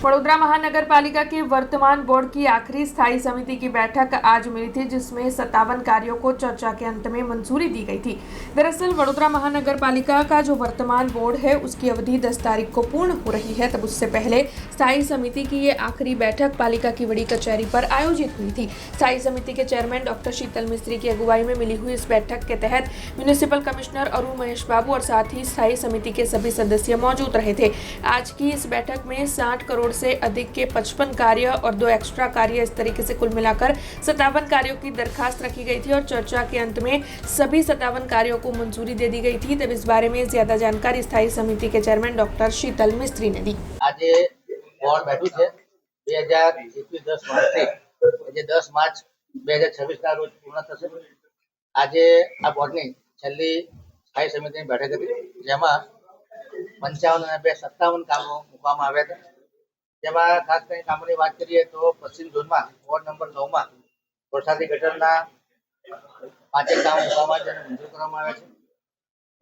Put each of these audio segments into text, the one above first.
वडोदरा महानगरपालिका के वर्तमान बोर्ड की आखिरी स्थायी समिति की बैठक आज मिली थी, जिसमें 57 कार्यों को चर्चा के अंत में मंजूरी दी गई थी। दरअसल वडोदरा महानगरपालिका का जो वर्तमान बोर्ड है उसकी अवधि 10 तारीख को पूर्ण हो रही है। तब उससे पहले स्थायी समिति की ये आखिरी बैठक पालिका की बड़ी कचहरी पर आयोजित हुई थी। स्थायी समिति के चेयरमैन डॉक्टर शीतल मिस्त्री की अगुवाई में मिली हुई इस बैठक के तहत म्युनिसिपल कमिश्नर अरुण महेश बाबू और साथ ही स्थायी समिति के सभी सदस्य मौजूद रहे थे। आज की इस बैठक में 60 करोड़ से अधिक के 55 कार्य और 2 एक्स्ट्रा कार्य, इस तरीके से कुल मिलाकर 57 कार्यों की दरखास्त रखी गई थी और चर्चा के अंत में सभी 57 कार्यों को मंजूरी दे दी गई थी। तब इस बारे में ज्यादा जानकारी स्थायी समिति के चेयरमैन डॉक्टर शीतल मिस्त्री ने दी। आज बोर्ड बैठू है 2021 10 मार्च से 10 मार्च 2026 ના રોજ પૂર્ણ થશે। આજે આ બોર્ડની છેલ્લી સ્થાયી સમિતિની બેઠક હતી, જેમાં 55 અને 57 કામો મૂકવામાં આવ્યા હતા। જેમાં ખાસ કરીને કામોની વાત કરીએ તો પશ્ચિમ ઝોનમાં વોર્ડ નંબર 9 માં વરસાદી ગટરના 5 કામો મૂકવામાં જેને મંજૂર કરવામાં આવ્યા છે।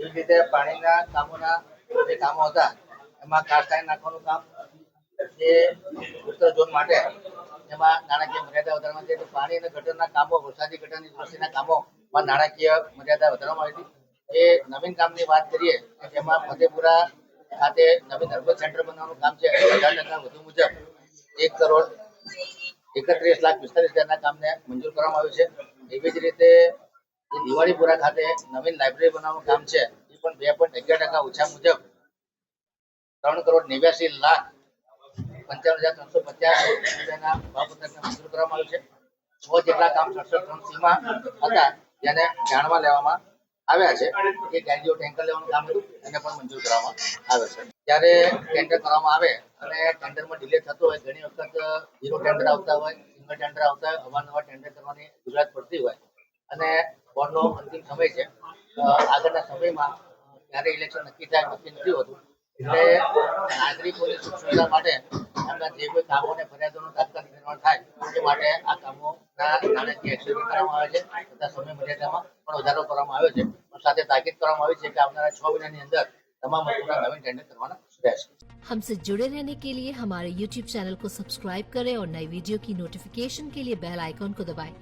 એવી રીતે પાણીના કામોના જે કામો હતા એમાં ખાસ કરીને નાખવાનું કામ જે ઉત્તર ઝોન માટે એમાં નાણાકીય મર્યાદા વધારવામાં આવી હતી। પાણી અને ગટરના કામો, વરસાદી ગટરની દૃષ્ટિના કામોમાં નાણાકીય મર્યાદા વધારવામાં આવી હતી। એ નવીન કામની વાત કરીએ જેમાં ફતેપુરા ખાતે નવીન અર્બન સેન્ટર બનાવવાનું કામ છે। 10% વધુ મુજબ 1,31,45,00,000 કામને મંજૂર કરવામાં આવ્યું છે। એવી જ રીતે દિવાળીપુરા ખાતે નવીન લાઇબ્રેરી બનાવવાનું કામ છે, એ પણ 2.11% ઓછા મુજબ 3,82,55,350 ભાવપત્રકને મંજૂર કરવામાં આવ્યું છે। 100 જેટલા કામ 67 ટન સીમા હતા જેને જાણવા લેવામાં આવ્યા છે। એ ગાડીઓ ટેન્કર લેવાનું કામ હતું એને પણ મંજૂર કરવામાં આવે છે। ત્યારે ટેન્ડર કરવામાં આવે અને ટેન્ડરમાં ડિલે થતો હોય, ઘણી વખત ઝીરો ટેન્ડર આવતા હોય, સિંગલ ટેન્ડર આવતા હોય, અવારનવાર ટેન્ડર કરવાની જરૂરિયાત પડતી હોય અને બોર્ડનો અંતિમ સમય છે, આગળના સમયમાં ક્યારે ઇલેક્શન નક્કી થાય નક્કી નથી હોતું। એટલે નાગરિકોની સુખ સુવિધા માટે એમના જે કોઈ કામો અને ફરિયાદોનું તાત્કાલિક નિર્માણ થાય એ માટે આ કામોના નાણાકીય એક્સેસ કરવામાં આવે છે તથા સમય મર્યાદામાં પણ વધારો કરવામાં આવ્યો છે। સાથે તાકીદ કરવામાં આવી છે કે આવનારા 6 મહિનાની અંદર તમામ વસ્તુના નવીન ટેન્ડર કરવાના રહેશે। हमसे जुड़े रहने के लिए हमारे YouTube चैनल को सब्सक्राइब करें और नई वीडियो की नोटिफिकेशन के लिए बेल आइकॉन को दबाएं।